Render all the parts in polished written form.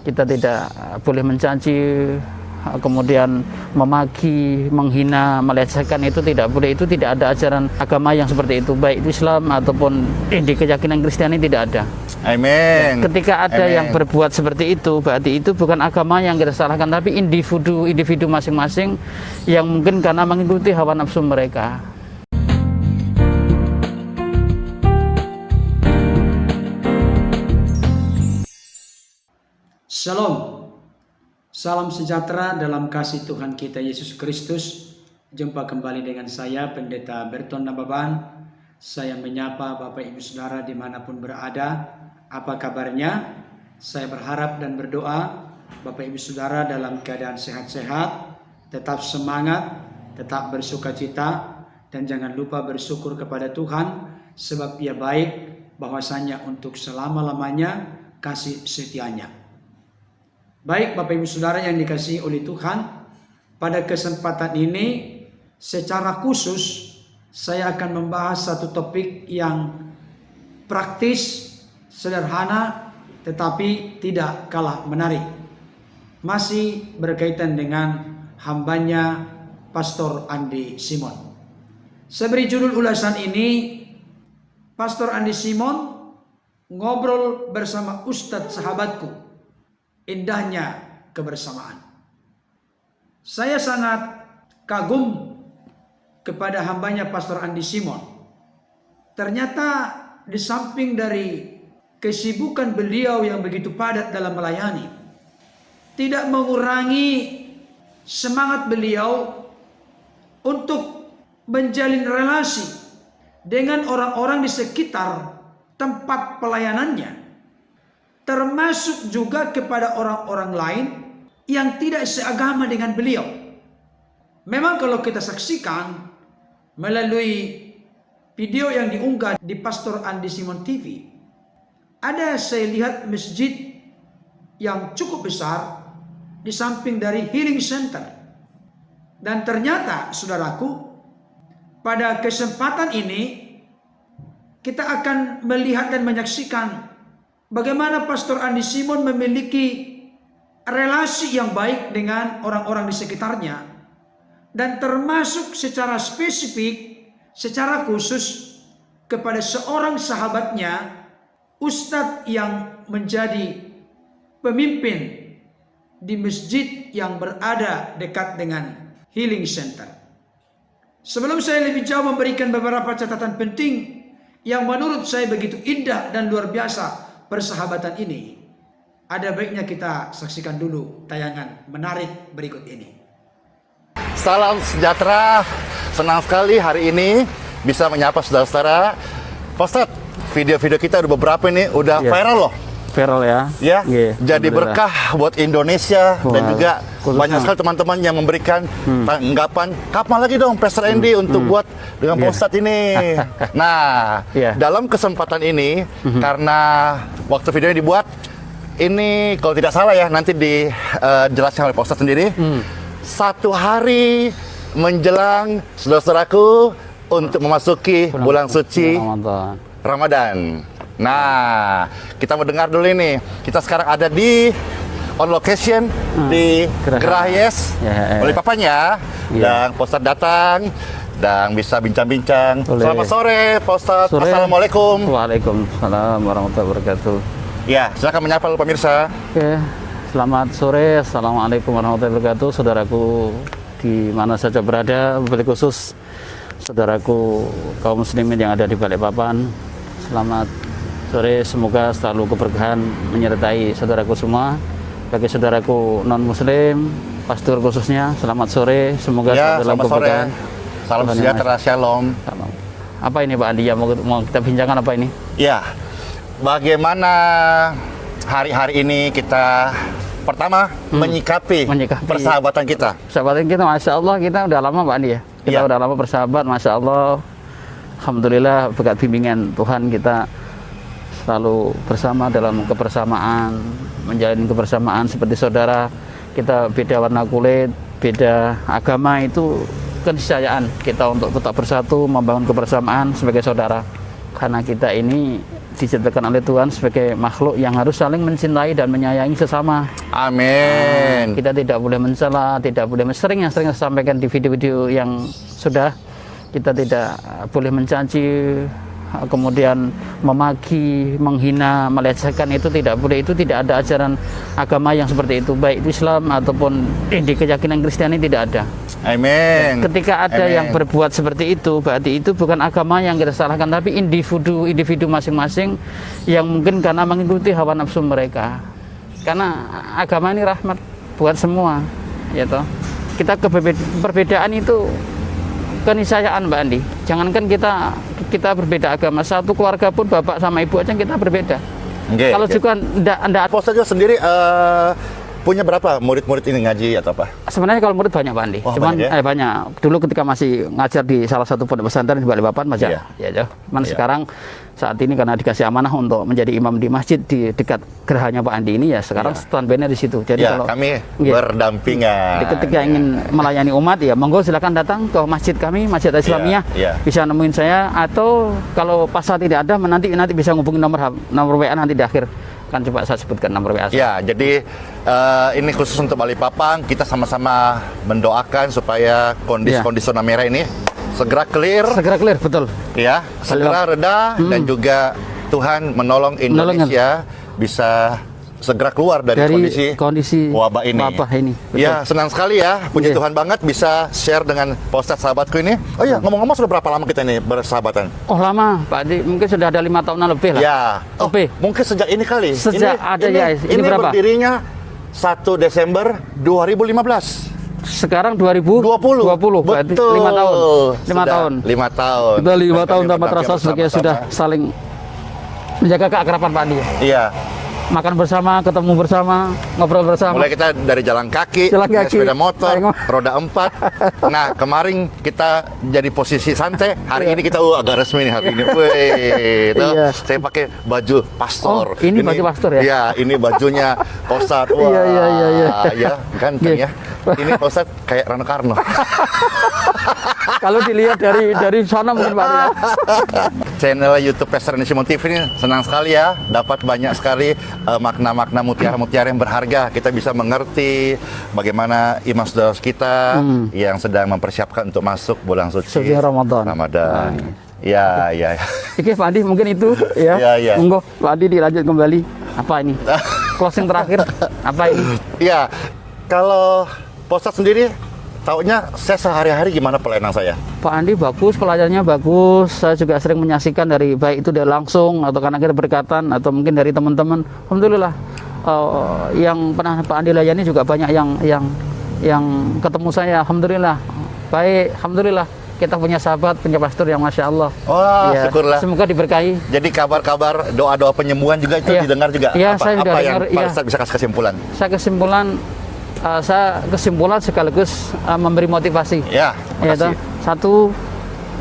Kita tidak boleh mencaci, kemudian memaki, menghina, melecehkan, itu tidak boleh. Itu tidak ada ajaran agama yang seperti itu, baik itu Islam ataupun di keyakinan Kristiani tidak ada. Amin. Ketika ada Amin. yang berbuat seperti itu, berarti itu bukan agama yang kita salahkan, tapi individu masing-masing yang mungkin karena mengikuti hawa nafsu mereka. Shalom, salam sejahtera dalam kasih Tuhan kita Yesus Kristus. Jumpa kembali dengan saya, Pendeta Berton Nababan. Saya menyapa Bapak Ibu Saudara dimanapun berada. Apa kabarnya? Saya berharap dan berdoa Bapak Ibu Saudara dalam keadaan sehat-sehat, tetap semangat, tetap bersukacita, dan jangan lupa bersyukur kepada Tuhan, sebab Ia baik, bahwasanya untuk selama-lamanya kasih setianya. Baik Bapak Ibu Saudara yang dikasihi oleh Tuhan, pada kesempatan ini secara khusus saya akan membahas satu topik yang praktis, sederhana, tetapi tidak kalah menarik. Masih berkaitan dengan hambanya Pastor Andi Simon. Saya beri judul ulasan ini, Pastor Andi Simon ngobrol bersama Ustadz sahabatku. Indahnya kebersamaan. Saya sangat kagum kepada hambanya Pastor Andi Simon. Ternyata di samping dari kesibukan beliau yang begitu padat dalam melayani, tidak mengurangi semangat beliau untuk menjalin relasi dengan orang-orang di sekitar tempat pelayanannya, termasuk juga kepada orang-orang lain yang tidak seagama dengan beliau. Memang kalau kita saksikan melalui video yang diunggah di Pastor Andi Simon TV, ada saya lihat masjid yang cukup besar di samping dari healing center. Dan ternyata saudaraku, pada kesempatan ini kita akan melihat dan menyaksikan bagaimana Pastor Andi Simon memiliki relasi yang baik dengan orang-orang di sekitarnya, dan termasuk secara spesifik, secara khusus kepada seorang sahabatnya, Ustadz yang menjadi pemimpin di masjid yang berada dekat dengan healing center. Sebelum saya lebih jauh memberikan beberapa catatan penting yang menurut saya begitu indah dan luar biasa persahabatan ini, ada baiknya kita saksikan dulu tayangan menarik berikut ini. Salam sejahtera, senang sekali hari ini bisa menyapa saudara-saudara. Pak Ustadz, video-video kita udah beberapa ini udah viral loh. Viral ya? Ya, jadi berkah buat Indonesia. Dan juga banyak sekali teman-teman yang memberikan tanggapan, kapan lagi dong Pastor Andy untuk buat dengan Pak Ustadz ini. Nah, dalam kesempatan ini, karena waktu videonya dibuat, ini kalau tidak salah ya, nanti dijelaskan oleh Pak Ustadz sendiri, 1 hari menjelang saudara-saudaraku untuk memasuki bulan suci Ramadan. Nah, kita mau dengar dulu ini. Kita sekarang ada di on location di Gerah Yes oleh papanya, dan Pak Ustadz datang dan bisa bincang-bincang. Selamat sore Pak Ustadz. Assalamualaikum. Waalaikumsalam warahmatullahi wabarakatuh. Ya, silakan menyapa lu pemirsa. Oke, selamat sore. Assalamualaikum warahmatullahi wabarakatuh. Saudaraku di mana saja berada, wabil khusus saudaraku kaum muslimin yang ada di Balikpapan, selamat sore, semoga selalu keberkahan menyertai saudaraku semua. Bagi saudaraku non-muslim, pastor khususnya, selamat sore, semoga selalu dalam keberkahan. Salam sejahtera, shalom. Apa ini Pak Andi, ya mau kita bincangkan apa ini? Ya, bagaimana hari-hari ini kita pertama menyikapi persahabatan kita? Persahabatan kita, Masya Allah, kita udah lama Pak Andi ya. Kita udah lama bersahabat, Masya Allah. Alhamdulillah berkat bimbingan Tuhan kita selalu bersama dalam kebersamaan, menjalin kebersamaan seperti saudara. Kita beda warna kulit, beda agama, itu keniscayaan kita untuk tetap bersatu, membangun kebersamaan sebagai saudara. Karena kita ini diciptakan oleh Tuhan sebagai makhluk yang harus saling mencintai dan menyayangi sesama. Amin. Kita tidak boleh mencela, tidak boleh sering saya sampaikan di video-video yang sudah, kita tidak boleh mencaci, kemudian memaki, menghina, melecehkan, itu tidak boleh. Itu tidak ada ajaran agama yang seperti itu, baik itu Islam ataupun di keyakinan Kristiani tidak ada. Amin. Ketika ada Amin. yang berbuat seperti itu, berarti itu bukan agama yang kita salahkan, tapi individu masing-masing yang mungkin karena mengikuti hawa nafsu mereka. Karena agama ini rahmat buat semua, ya toh. Kita perbedaan itu keniscayaan, Mbak Andi. Jangankan kita berbeda agama, satu keluarga pun bapak sama ibu aja kita berbeda. Okay, Kalau juga ndak Pak Ustadz juga sendiri punya berapa murid-murid ini ngaji atau apa? sebenarnya kalau murid banyak, Pak Andi. Oh, Cuman banyak ya? banyak. Dulu ketika masih ngajar di salah satu pondok pesantren di Balikpapan masih Iya. Cuman sekarang saat ini karena dikasih amanah untuk menjadi imam di masjid di dekat gerahanya Pak Andi ini, ya sekarang standby-nya di situ. Jadi Ya, kalau kami iya, berdampingan. ketika ingin melayani umat, ya monggo silakan datang ke masjid kami, Masjid Islamiyah. Iya. Bisa nemuin saya, atau kalau pas saat tidak ada nanti bisa hubungi nomor WA nanti di akhir. Kan coba saya sebutkan nomor WA. Ya, jadi ini khusus untuk Balikpapan, kita sama-sama mendoakan supaya kondisi zona merah ini segera clear, Betul. ya, segera reda, dan juga Tuhan menolong Indonesia bisa segera keluar dari kondisi wabah ini. Betul. Ya, senang sekali ya, puji Tuhan banget bisa share dengan Pak Ustadz sahabatku ini. Oh iya, ngomong-ngomong sudah berapa lama kita ini bersahabatan? Oh lama, Pak Adi, mungkin sudah ada 5 tahunan lebih lah. Ya, mungkin sejak ini kali. Sejak ini berapa? Berdirinya 1 Desember 2015. Sekarang 2020. Berarti Betul. 5 tahun. 5 tahun. 5 tahun. Kita 5 tahun tanpa terasa sebagai sudah saling menjaga keakraban, Pak Andi. Iya. Makan bersama, ketemu bersama, ngobrol bersama. Mulai kita dari jalan kaki, naik sepeda motor, roda 4. Nah, kemarin kita jadi posisi santai. Hari ini kita agak resmi nih hari ini. Wih, Iya. saya pakai baju pastor. Oh, ini baju pastor ya? Iya, ini bajunya Pak Ustadz. Wah, Iya. ganteng ya. Ini Pak Ustadz kayak Rano Karno. Kalau dilihat dari sana mungkin, Pak Andi, ya. Channel YouTube Pastor Andi Simon TV ini senang sekali ya, dapat banyak sekali makna-makna mutiara-mutiara yang berharga. Kita bisa mengerti bagaimana iman saudara kita yang sedang mempersiapkan untuk masuk bulan suci Ramadan. Ya. Oke, Pak Andi, mungkin itu ya. Ya. Monggo Pak Andi dilanjut kembali. Apa ini? Closing terakhir. Apa ini? Ya, kalau Pak Ustadz sendiri taunya saya sehari-hari gimana pelayanan saya? Pak Andi bagus, pelayanannya bagus. Saya juga sering menyaksikan dari baik itu dari langsung atau karena kita berkatan atau mungkin dari teman-teman. Alhamdulillah yang pernah Pak Andi layani juga banyak yang ketemu saya. Alhamdulillah baik, alhamdulillah kita punya sahabat, punya pastor yang masya Allah. Wah, ya, syukurlah. Semoga diberkahi. Jadi kabar-kabar, doa-doa penyembuhan juga itu didengar juga. Iya, saya sudah yang dengar. Pak Ustadz bisa kasih kesimpulan? Saya kesimpulan sekaligus memberi motivasi. Ya, makasih. Satu,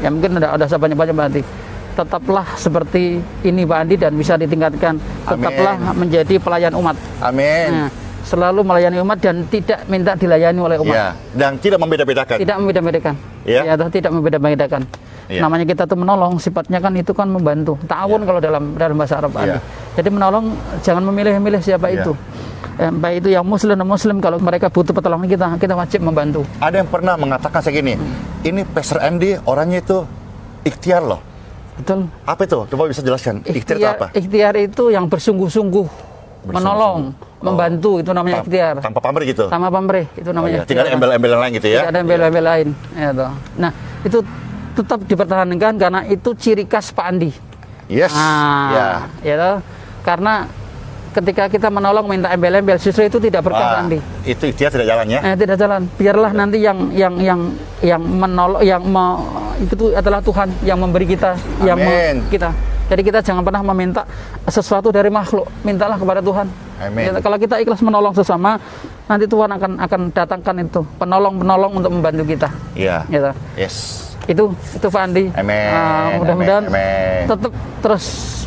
ya mungkin ada banyak berarti. Tetaplah seperti ini, Pak Andi, dan bisa ditingkatkan. Tetaplah menjadi pelayan umat. Amin. Nah, selalu melayani umat dan tidak minta dilayani oleh umat. Ya, dan tidak membeda-bedakan. Tidak membeda-bedakan. Ya. Tidak membeda-bedakan. Ya. Namanya kita tuh menolong, sifatnya kan itu kan membantu. Ta'awun kalau dalam bahasa Arab, Pak Andi. Jadi menolong, jangan memilih-milih siapa itu. Baik itu yang muslim, kalau mereka butuh pertolongan kita wajib membantu. Ada yang pernah mengatakan saya gini, ini Pastor Andi orangnya itu ikhtiar loh. Betul. Apa itu? Coba bisa jelaskan. Ikhtiar itu apa? Ikhtiar itu yang bersungguh-sungguh menolong, membantu, itu namanya ikhtiar. Tanpa pamrih gitu? Tanpa pamrih, itu namanya ikhtiar. Tidak ada embel-embel lain gitu ya? Tidak ada embel-embel lain. Ya, toh. Nah, itu tetap dipertahankan karena itu ciri khas Pak Andi. Yes. Ya toh. Karena ketika kita menolong minta embel-embel, justru itu tidak berkah, Andi. Itu ikhtiar tidak jalan ya? Tidak jalan. Biarlah nanti yang menolong, itu adalah Tuhan yang memberi kita, kita. Jadi kita jangan pernah meminta sesuatu dari makhluk, mintalah kepada Tuhan. Amin. Ya, kalau kita ikhlas menolong sesama, nanti Tuhan akan datangkan itu penolong untuk membantu kita. Iya. Gitu. Yes. Itu Pak Andi. Amin. Mudah-mudahan tetap terus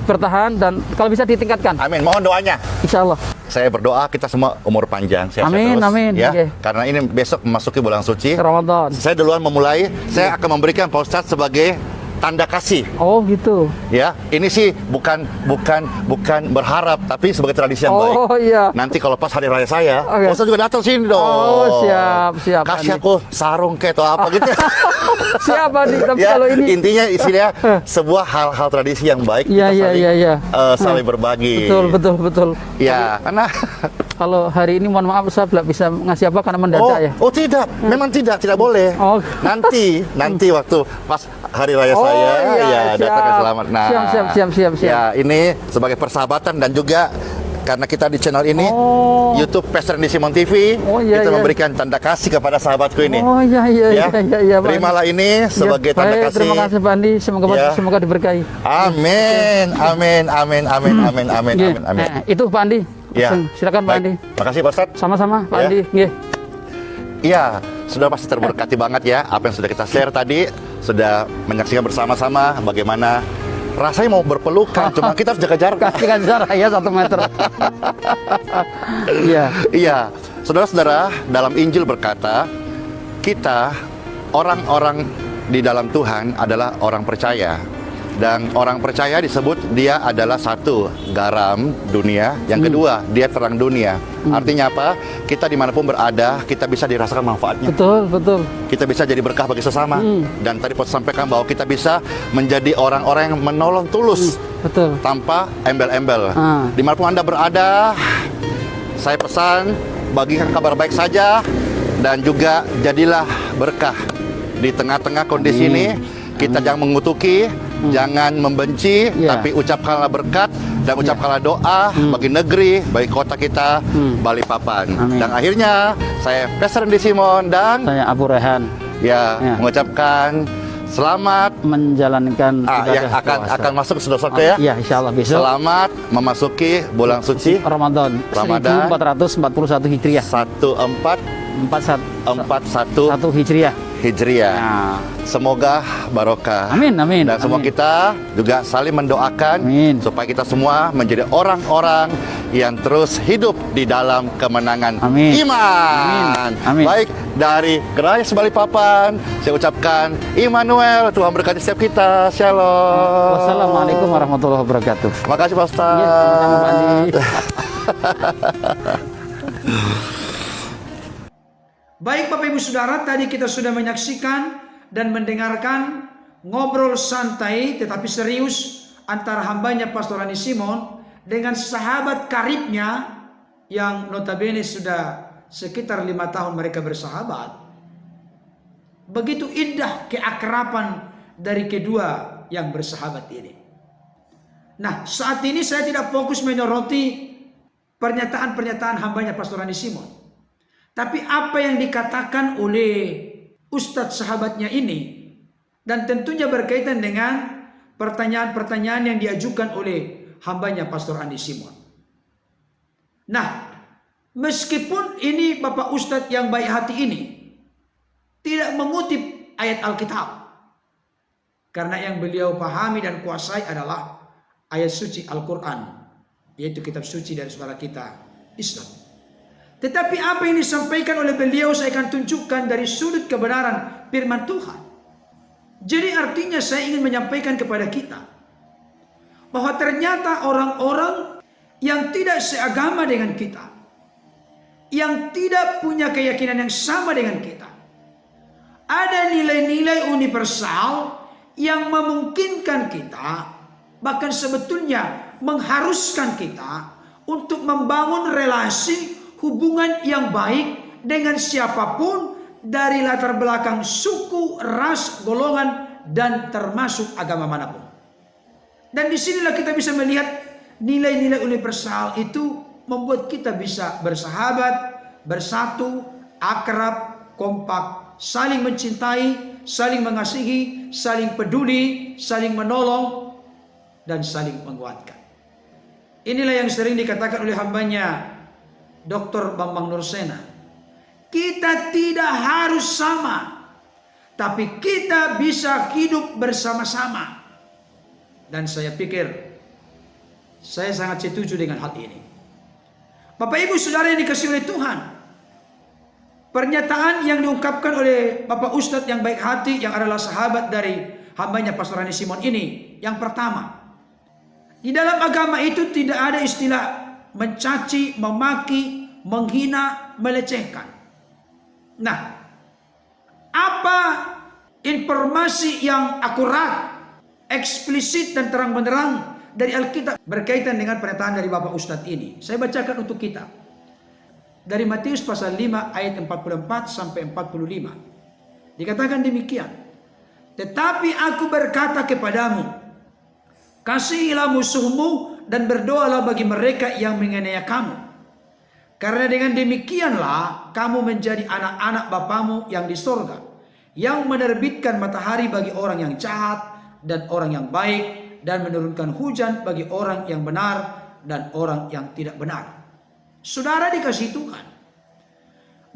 bertahan dan kalau bisa ditingkatkan. Amin. Mohon doanya. Insya Allah. Saya berdoa kita semua umur panjang, sehat terus. Amin. Ya. Okay. Karena ini besok memasuki bulan suci Ramadan. Saya duluan memulai. Saya akan memberikan Pak Ustadz sebagai tanda kasih. Oh gitu. Ya, ini sih bukan berharap, tapi sebagai tradisi yang baik. Oh iya. Nanti kalau pas hari raya saya, Oke. Ustaz juga datang sini dong. Oh siap. Kasih Andi. aku sarung kayak atau apa gitu. Siap Andi. Tapi Ya, kalau ini intinya isinya sebuah hal-hal tradisi yang baik. Iya, kita iya, iya. saling berbagi. Betul. Ya, karena Kalau hari ini mohon maaf saya tidak bisa ngasih apa karena mendadak ya. Oh tidak, memang tidak boleh. Oh. Nanti waktu pas hari raya Oh, saya iya, ya siap. datang selamat. Nah, Siap. Ya, ini sebagai persahabatan dan juga karena kita di channel ini YouTube Pastor Randy Simon TV, Oh, iya, kita iya. memberikan tanda kasih kepada sahabatku ini. Oh iya, Ya, Pak. terimalah ini sebagai tanda Baik, kasih. terima kasih Pak Andi, semoga diberkahi. Amin. Nah, itu Pak Andi. Ya. Silakan Pak Baik. Andi. Makasih Pak Ustadz. Sama-sama Pak Ya. Andi. Nggih. Iya, sudah pasti terberkati banget ya apa yang sudah kita share tadi, sudah menyaksikan bersama-sama bagaimana rasanya mau berpelukan, cuma kita harus jaga jarak. Kasihkan jarak ya 1 meter. Iya. Iya, saudara-saudara, dalam Injil berkata, kita orang-orang di dalam Tuhan adalah orang percaya. Dan orang percaya disebut dia adalah satu, garam dunia. Yang kedua, dia terang dunia. Artinya apa? Kita dimanapun berada, kita bisa dirasakan manfaatnya. Betul. Kita bisa jadi berkah bagi sesama. Dan tadi Pak sampaikan bahwa kita bisa menjadi orang-orang yang menolong tulus. Betul. Tanpa embel-embel. Ah. Dimanapun Anda berada, saya pesan, bagikan kabar baik saja. Dan juga jadilah berkah. Di tengah-tengah kondisi ini, kita jangan mengutuki, jangan membenci, Ya. tapi ucapkanlah berkat dan ucapkanlah doa bagi negeri, bagi kota kita, Balikpapan. Amin. Dan akhirnya, saya Pastor Randy Simon dan Saya Abu Rehan ya, Ya. mengucapkan selamat menjalankan yang ibadah akan puasa. masuk saudara-saudara ya. Iya, insyaallah besok Selamat memasuki bulan suci Ramadan Ramadan. 1441 Hijriah. 1441 Hijriah. Hijriah. Nah, Semoga barokah. Amin. Dan semua Amin. kita juga saling mendoakan Amin. supaya kita semua menjadi orang-orang yang terus hidup di dalam kemenangan Amin. iman. Amin. Baik, dari Gereja Balikpapan saya ucapkan Immanuel, Tuhan berkati setiap kita. Shalom. Wassalamualaikum warahmatullahi wabarakatuh. Terima kasih Pak Ustaz. Iya, sama-sama, Pak Andi. Baik Bapak Ibu Saudara, tadi kita sudah menyaksikan dan mendengarkan ngobrol santai tetapi serius antara hambanya Pastor Randy Simon dengan sahabat karibnya yang notabene sudah sekitar 5 tahun mereka bersahabat. Begitu indah keakraban dari kedua yang bersahabat ini. Nah, saat ini saya tidak fokus menyoroti pernyataan-pernyataan hambanya Pastor Randy Simon. Tapi apa yang dikatakan oleh Ustadz sahabatnya ini, dan tentunya berkaitan dengan pertanyaan-pertanyaan yang diajukan oleh hambanya Pastor Randy Simon. Nah, meskipun ini Bapak Ustadz yang baik hati ini tidak mengutip ayat Alkitab, karena yang beliau pahami dan kuasai adalah ayat suci Al-Quran, yaitu kitab suci dari saudara kita Islam. Tetapi apa yang disampaikan oleh beliau saya akan tunjukkan dari sudut kebenaran firman Tuhan. Jadi artinya saya ingin menyampaikan kepada kita bahwa ternyata orang-orang yang tidak seagama dengan kita, yang tidak punya keyakinan yang sama dengan kita, ada nilai-nilai universal yang memungkinkan kita, bahkan sebetulnya mengharuskan kita untuk membangun relasi hubungan yang baik dengan siapapun dari latar belakang suku, ras, golongan, dan termasuk agama manapun. Dan disinilah kita bisa melihat nilai-nilai universal itu membuat kita bisa bersahabat, bersatu, akrab, kompak, saling mencintai, saling mengasihi, saling peduli, saling menolong, dan saling menguatkan. Inilah yang sering dikatakan oleh hambanya Dr. Bambang Nursena. Kita tidak harus sama, tapi kita bisa hidup bersama-sama. Dan saya pikir saya sangat setuju dengan hal ini. Bapak Ibu Saudara yang dikasihi oleh Tuhan, pernyataan yang diungkapkan oleh Bapak Ustadz yang baik hati, yang adalah sahabat dari hambanya Pastor Rani Simon ini. Yang pertama, di dalam agama itu tidak ada istilah mencaci, memaki, menghina, melecehkan. Nah, apa informasi yang akurat, eksplisit dan terang-benderang dari Alkitab berkaitan dengan pernyataan dari Bapak Ustadz ini? Saya bacakan untuk kita. Dari Matius pasal 5 ayat 44 sampai 45. Dikatakan demikian. Tetapi aku berkata kepadamu, kasihilah musuhmu dan berdoalah bagi mereka yang menganiaya kamu. Karena dengan demikianlah kamu menjadi anak-anak Bapamu yang di sorga, yang menerbitkan matahari bagi orang yang jahat dan orang yang baik, dan menurunkan hujan bagi orang yang benar dan orang yang tidak benar. Saudara dikasih Tuhan,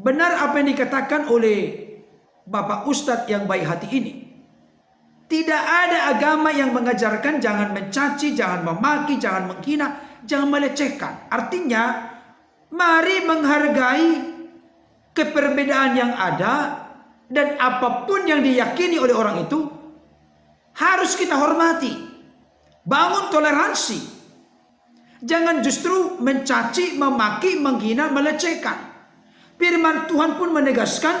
benar apa yang dikatakan oleh Bapak Ustadz yang baik hati ini. Tidak ada agama yang mengajarkan jangan mencaci, jangan memaki, jangan menghina, jangan melecehkan. Artinya, mari menghargai keperbedaan yang ada, dan apapun yang diyakini oleh orang itu harus kita hormati. Bangun toleransi. Jangan justru mencaci, memaki, menghina, melecehkan. Firman Tuhan pun menegaskan,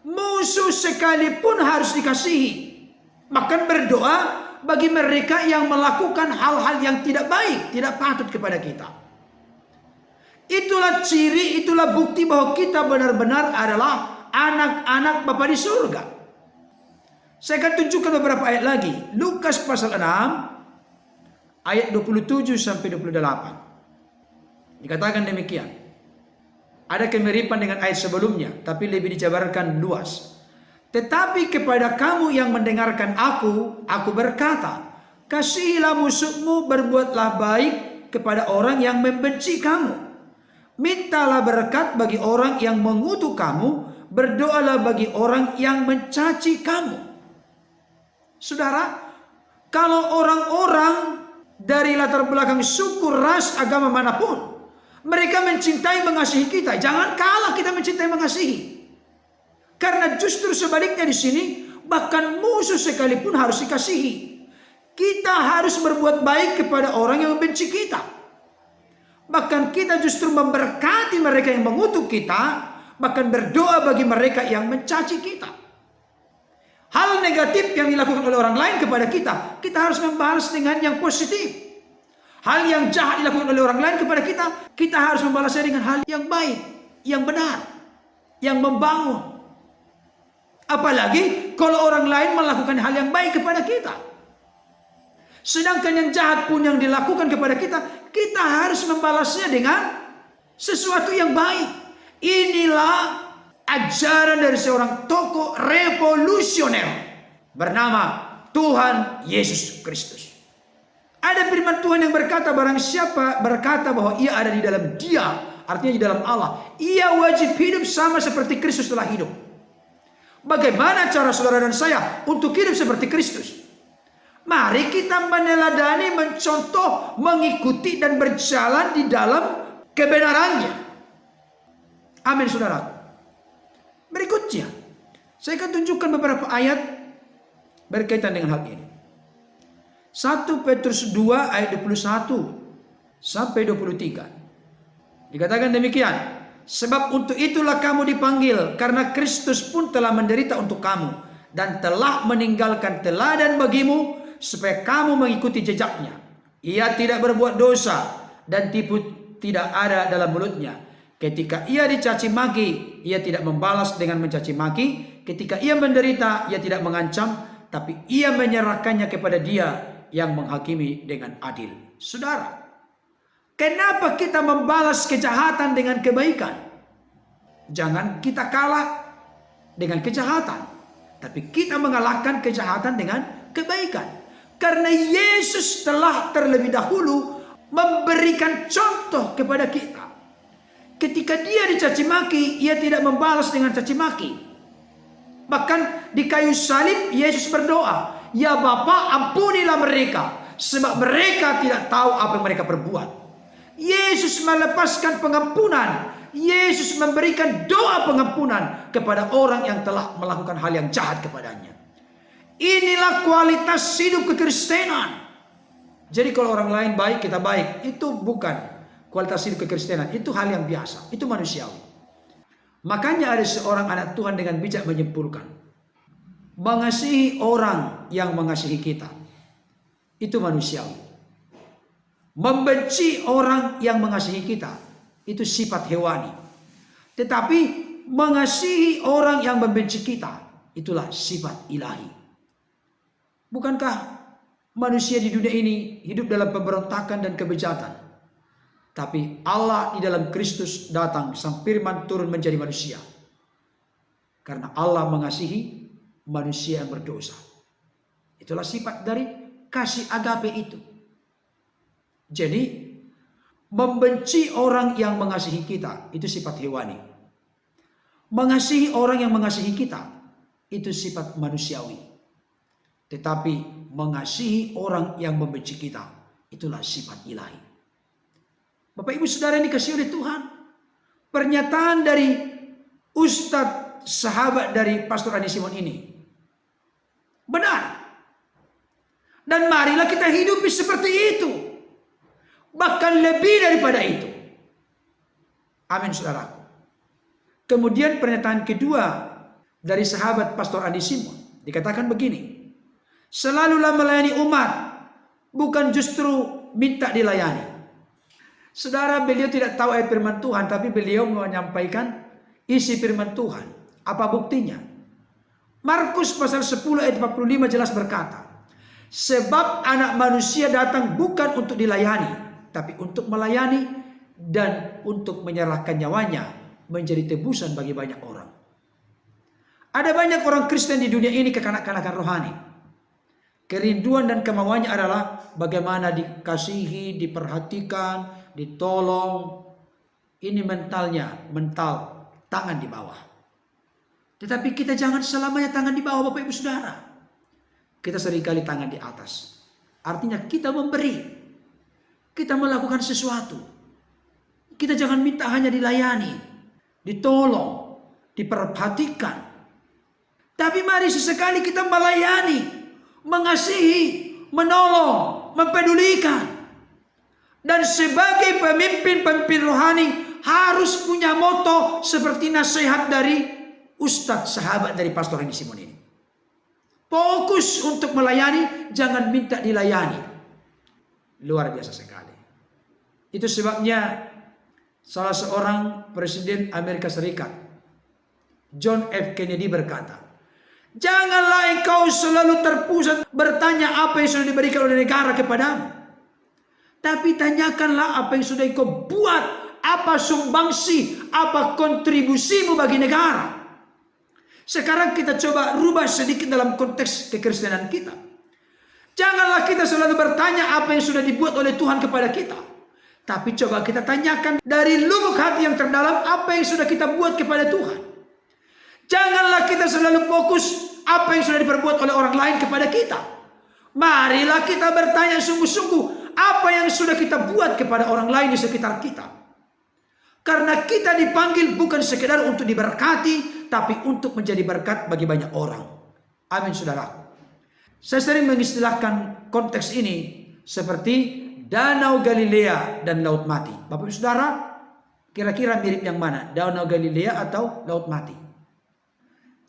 musuh sekalipun harus dikasihi. Bahkan berdoa bagi mereka yang melakukan hal-hal yang tidak baik, tidak patut kepada kita. Itulah ciri, itulah bukti bahwa kita benar-benar adalah anak-anak Bapa di surga. Saya akan tunjukkan beberapa ayat lagi. Lukas pasal 6 ayat 27 sampai 28. Dikatakan demikian. Ada kemiripan dengan ayat sebelumnya, tapi lebih dijabarkan luas. Tetapi kepada kamu yang mendengarkan aku berkata, kasihilah musuhmu, berbuatlah baik kepada orang yang membenci kamu. Mintalah berkat bagi orang yang mengutuk kamu, berdoalah bagi orang yang mencaci kamu. Saudara, kalau orang-orang dari latar belakang suku, ras, agama manapun, mereka mencintai, mengasihi kita, jangan kalah kita mencintai, mengasihi. Karena justru sebaliknya di sini, bahkan musuh sekalipun harus dikasihi. Kita harus berbuat baik kepada orang yang membenci kita. Bahkan kita justru memberkati mereka yang mengutuk kita, bahkan berdoa bagi mereka yang mencaci kita. Hal negatif yang dilakukan oleh orang lain kepada kita, kita harus membalas dengan yang positif. Hal yang jahat dilakukan oleh orang lain kepada kita, kita harus membalasnya dengan hal yang baik, yang benar, yang membangun. Apalagi kalau orang lain melakukan hal yang baik kepada kita. Sedangkan yang jahat pun yang dilakukan kepada kita, kita harus membalasnya dengan sesuatu yang baik. Inilah ajaran dari seorang tokoh revolusioner bernama Tuhan Yesus Kristus. Ada firman Tuhan yang berkata, barang siapa berkata bahwa ia ada di dalam Dia, artinya di dalam Allah, ia wajib hidup sama seperti Kristus telah hidup. Bagaimana cara saudara dan saya untuk hidup seperti Kristus? Mari kita meneladani, mencontoh, mengikuti dan berjalan di dalam kebenarannya. Amin, saudara. Berikutnya, saya akan tunjukkan beberapa ayat berkaitan dengan hal ini. 1 Petrus 2 ayat 21 sampai 23. Dikatakan demikian, sebab untuk itulah kamu dipanggil, karena Kristus pun telah menderita untuk kamu dan telah meninggalkan teladan bagimu, supaya kamu mengikuti jejaknya. Ia tidak berbuat dosa dan tipu tidak ada dalam mulutnya. Ketika ia dicaci maki, ia tidak membalas dengan mencaci maki. Ketika ia menderita, ia tidak mengancam, tapi ia menyerahkannya kepada Dia yang menghakimi dengan adil. Saudara, kenapa kita membalas kejahatan dengan kebaikan? Jangan kita kalah dengan kejahatan, tapi kita mengalahkan kejahatan dengan kebaikan. Karena Yesus telah terlebih dahulu memberikan contoh kepada kita. Ketika Dia dicaci maki, Ia tidak membalas dengan caci maki. Bahkan di kayu salib Yesus berdoa, ya Bapa, ampunilah mereka, sebab mereka tidak tahu apa yang mereka perbuat. Yesus melepaskan pengampunan. Yesus memberikan doa pengampunan kepada orang yang telah melakukan hal yang jahat kepadanya. Inilah kualitas hidup kekristenan. Jadi kalau orang lain baik, kita baik, itu bukan kualitas hidup kekristenan. Itu hal yang biasa, itu manusiawi. Makanya ada seorang anak Tuhan dengan bijak menyimpulkan, mengasihi orang yang mengasihi kita, itu manusiawi. Membenci orang yang mengasihi kita, itu sifat hewani. Tetapi mengasihi orang yang membenci kita, itulah sifat ilahi. Bukankah manusia di dunia ini hidup dalam pemberontakan dan kebejatan? Tapi Allah di dalam Kristus datang, Sang Firman turun menjadi manusia. Karena Allah mengasihi manusia yang berdosa. Itulah sifat dari kasih agape itu. Jadi membenci orang yang mengasihi kita, itu sifat hewani. Mengasihi orang yang mengasihi kita, itu sifat manusiawi. Tetapi mengasihi orang yang membenci kita, itulah sifat ilahi. Bapak Ibu Saudara yang dikasihi oleh Tuhan, pernyataan dari Ustadz sahabat dari Pastor Andi Simon ini benar. Dan marilah kita hidupi seperti itu. Bahkan lebih daripada itu. Amin saudaraku. Kemudian pernyataan kedua dari sahabat Pastor Andi Simon dikatakan begini, selalulah melayani umat, bukan justru minta dilayani. Saudara, beliau tidak tahu ayat firman Tuhan, tapi beliau menyampaikan isi firman Tuhan. Apa buktinya? Markus pasal 10 ayat 45 jelas berkata, sebab anak manusia datang bukan untuk dilayani, tapi untuk melayani dan untuk menyerahkan nyawanya menjadi tebusan bagi banyak orang. Ada banyak orang Kristen di dunia ini kekanak-kanakan rohani. Kerinduan dan kemauannya adalah bagaimana dikasihi, diperhatikan, ditolong. Ini mentalnya, mental tangan di bawah. Tetapi kita jangan selamanya tangan di bawah, Bapak Ibu Saudara. Kita seringkali tangan di atas. Artinya kita memberi. Kita melakukan sesuatu. Kita jangan minta hanya dilayani, ditolong, diperhatikan. Tapi mari sesekali kita melayani, mengasihi, menolong, mempedulikan. Dan sebagai pemimpin-pemimpin rohani harus punya moto seperti nasihat dari Ustadz sahabat dari Pastor Andi Simon ini. Fokus untuk melayani, jangan minta dilayani. Luar biasa sekali. Itu sebabnya salah seorang presiden Amerika Serikat, John F. Kennedy berkata, janganlah engkau selalu terpusat bertanya apa yang sudah diberikan oleh negara kepadamu. Tapi tanyakanlah apa yang sudah engkau buat, apa sumbangsi, apa kontribusimu bagi negara. Sekarang kita coba rubah sedikit dalam konteks kekristenan kita. Janganlah kita selalu bertanya apa yang sudah dibuat oleh Tuhan kepada kita. Tapi coba kita tanyakan dari lubuk hati yang terdalam apa yang sudah kita buat kepada Tuhan. Janganlah kita selalu fokus apa yang sudah diperbuat oleh orang lain kepada kita. Marilah kita bertanya sungguh-sungguh apa yang sudah kita buat kepada orang lain di sekitar kita. Karena kita dipanggil bukan sekedar untuk diberkati, tapi untuk menjadi berkat bagi banyak orang. Amin saudara. Saya sering mengistilahkan konteks ini seperti Danau Galilea dan Laut Mati. Bapak Ibu Saudara, kira-kira mirip yang mana? Danau Galilea atau Laut Mati?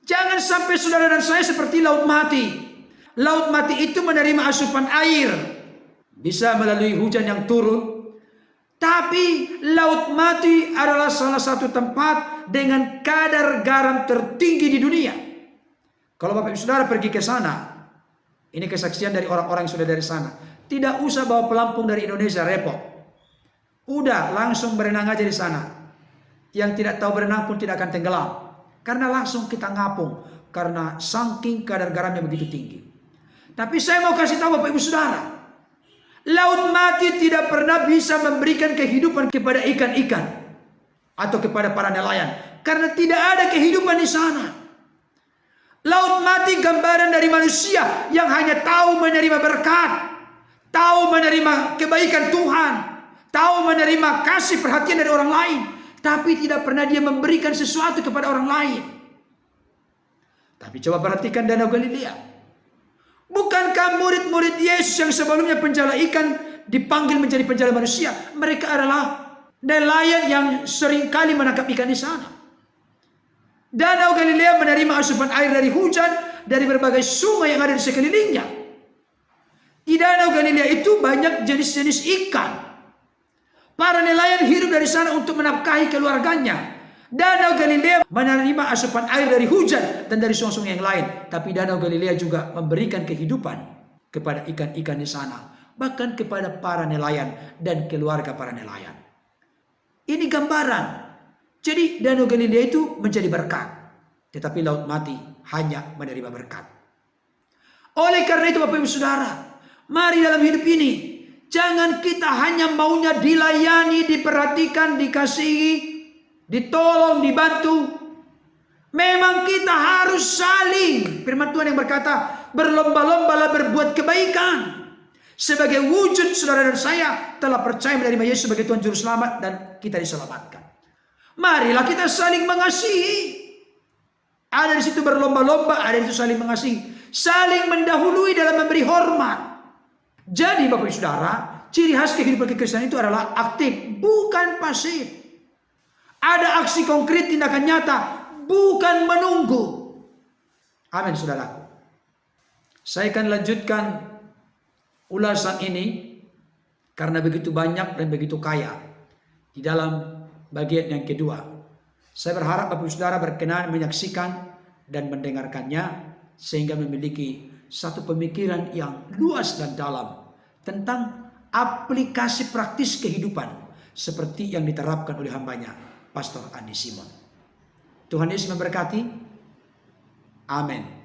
Jangan sampai saudara dan saya seperti Laut Mati. Laut Mati itu menerima asupan air, bisa melalui hujan yang turun. Tapi Laut Mati adalah salah satu tempat dengan kadar garam tertinggi di dunia. Kalau Bapak Ibu Saudara pergi ke sana, ini kesaksian dari orang-orang yang sudah dari sana. Tidak usah bawa pelampung dari Indonesia, repot. Udah langsung berenang aja di sana. Yang tidak tahu berenang pun tidak akan tenggelam. Karena langsung kita ngapung. Karena saking kadar garamnya begitu tinggi. Tapi saya mau kasih tahu Bapak Ibu Saudara. Laut Mati tidak pernah bisa memberikan kehidupan kepada ikan-ikan. Atau kepada para nelayan. Karena tidak ada kehidupan di sana. Laut Mati gambaran dari manusia yang hanya tahu menerima berkat. Tahu menerima kebaikan Tuhan. Tahu menerima kasih perhatian dari orang lain. Tapi tidak pernah dia memberikan sesuatu kepada orang lain. Tapi coba perhatikan Danau Galilea. Bukankah murid-murid Yesus yang sebelumnya penjala ikan dipanggil menjadi penjala manusia? Mereka adalah nelayan yang seringkali menangkap ikan di sana. Danau Galilea menerima asupan air dari hujan, dari berbagai sungai yang ada di sekelilingnya. Di Danau Galilea itu banyak jenis-jenis ikan. Para nelayan hidup dari sana untuk menafkahi keluarganya. Danau Galilea menerima asupan air dari hujan dan dari sungai-sungai yang lain. Tapi Danau Galilea juga memberikan kehidupan kepada ikan-ikan di sana. Bahkan kepada para nelayan dan keluarga para nelayan. Ini gambaran. Jadi Danau Galilea itu menjadi berkat. Tetapi Laut Mati hanya menerima berkat. Oleh karena itu Bapak Ibu Saudara, mari dalam hidup ini, jangan kita hanya maunya dilayani, diperhatikan, dikasihi, ditolong, dibantu. Memang kita harus saling. Firman Tuhan yang berkata, berlomba-lombalah berbuat kebaikan. Sebagai wujud saudara dan saya telah percaya menerima Yesus sebagai Tuhan Juru Selamat dan kita diselamatkan. Marilah kita saling mengasihi. Ada di situ berlomba-lomba, ada di situ saling mengasihi. Saling mendahului dalam memberi hormat. Jadi Bapak Ibu Saudara, ciri khas kehidupan kekristenan itu adalah aktif, bukan pasif. Ada aksi konkret, tindakan nyata, bukan menunggu. Amin, saudaraku. Saya akan lanjutkan ulasan ini karena begitu banyak dan begitu kaya di dalam bagian yang kedua. Saya berharap Bapak Ibu Saudara berkenan menyaksikan dan mendengarkannya sehingga memiliki satu pemikiran yang luas dan dalam tentang aplikasi praktis kehidupan seperti yang diterapkan oleh hambanya Pastor Andi Simon. Tuhan Yesus memberkati. Amin.